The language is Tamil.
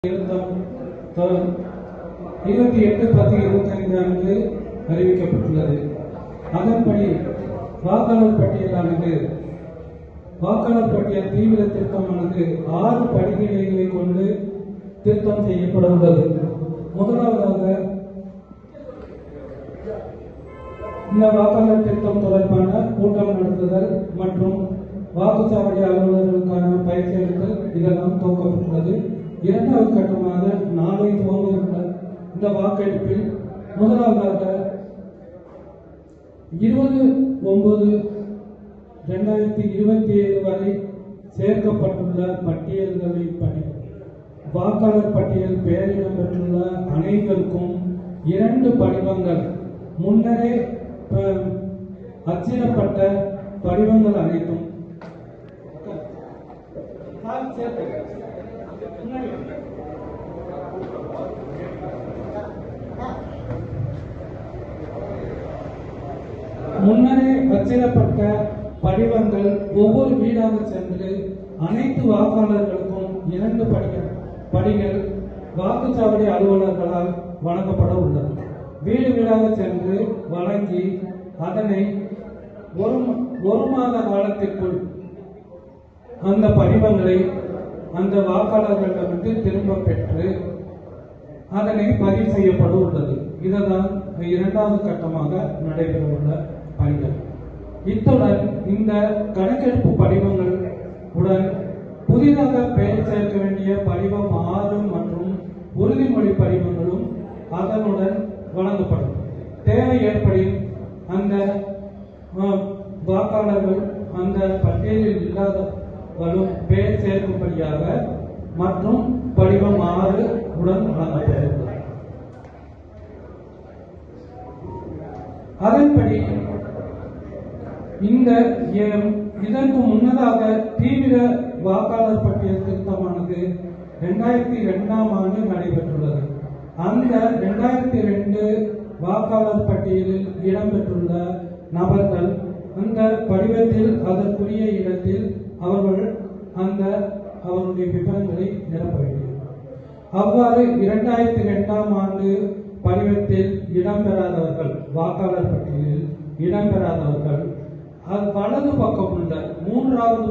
28/10/25 அறிவிக்கப்பட்டுள்ளது. அதன்படி வாக்காளர் பட்டியல் தீவிர திருத்தமானது 6 படிநிலைகளை கொண்டு திருத்தம் செய்யப்பட உள்ளது. முதலாவதாக இந்த வாக்காளர் திருத்தம் தொடர்பான கூட்டம் நடத்துதல் மற்றும் வாக்குச்சாவடி அலுவலர்களுக்கான பயிற்சி அளித்தல் இதெல்லாம் துவக்கப்பட்டுள்ளது. இரண்டாவது கட்டமாக நாளை துவங்க இந்த வாக்கெடுப்பில் முதலாவதாக 20/9/2027 வரை சேர்க்கப்பட்டுள்ள பட்டியல்களை வாக்காளர் பட்டியல் பெயரிடம் பெற்றுள்ள அனைவருக்கும் 2 படிவங்கள் முன்னரே அச்சிடப்பட்ட படிவங்கள் அனைத்தும் முன்னரே அச்சிடப்பட்ட படிவங்கள் ஒவ்வொரு வீடாக சென்று அனைத்து வாக்காளர்களுக்கும் 2 படிகள் வாக்குச்சாவடி அலுவலர்களால் வழங்கப்பட உள்ளது. வீடு வீடாக சென்று வழங்கி அதனை ஒரு மாத காலத்திற்குள் அந்த படிவங்களை அந்த வாக்காளர்களிடமிருந்து திரும்ப பெற்று அதனை பதிவு செய்யப்பட உள்ளது. இதுதான் 2வது கட்டமாக நடைபெற உள்ள பணிகள். இத்துடன் இந்த கணக்கெடுப்பு படிவங்கள் உடன் புதிதாக பெயர் சேர்க்க வேண்டிய படிவம் 6 மற்றும் உறுதிமொழி படிவங்களும் அதனுடன் வழங்கப்படும். தேவை ஏற்படின் அந்த வாக்காளர்கள் அந்த பட்டியலில் இல்லாதவர்களும் பெயர் சேர்க்கும்படியாக மற்றும் படிவம் 6 உடன் வழங்கப்படும். அதன்படி இதற்கு முன்னதாக தீவிர வாக்காளர் பட்டியல் திருத்தமானது 2002ஆம் ஆண்டு நடைபெற்றுள்ளது. அந்த 2002 வாக்காளர் பட்டியலில் இடம்பெற்றுள்ள நபர்கள் அந்த படிவத்தில் அதற்குரிய இடத்தில் அவருடைய விவரங்களை நிரப்ப வேண்டும். அவ்வாறு 2002ஆம் ஆண்டு படிவத்தில் இடம்பெறாதவர்கள் வாக்காளர் பட்டியலில் இடம்பெறாதவர்கள் வலது பக்கம் உள்ள 3வது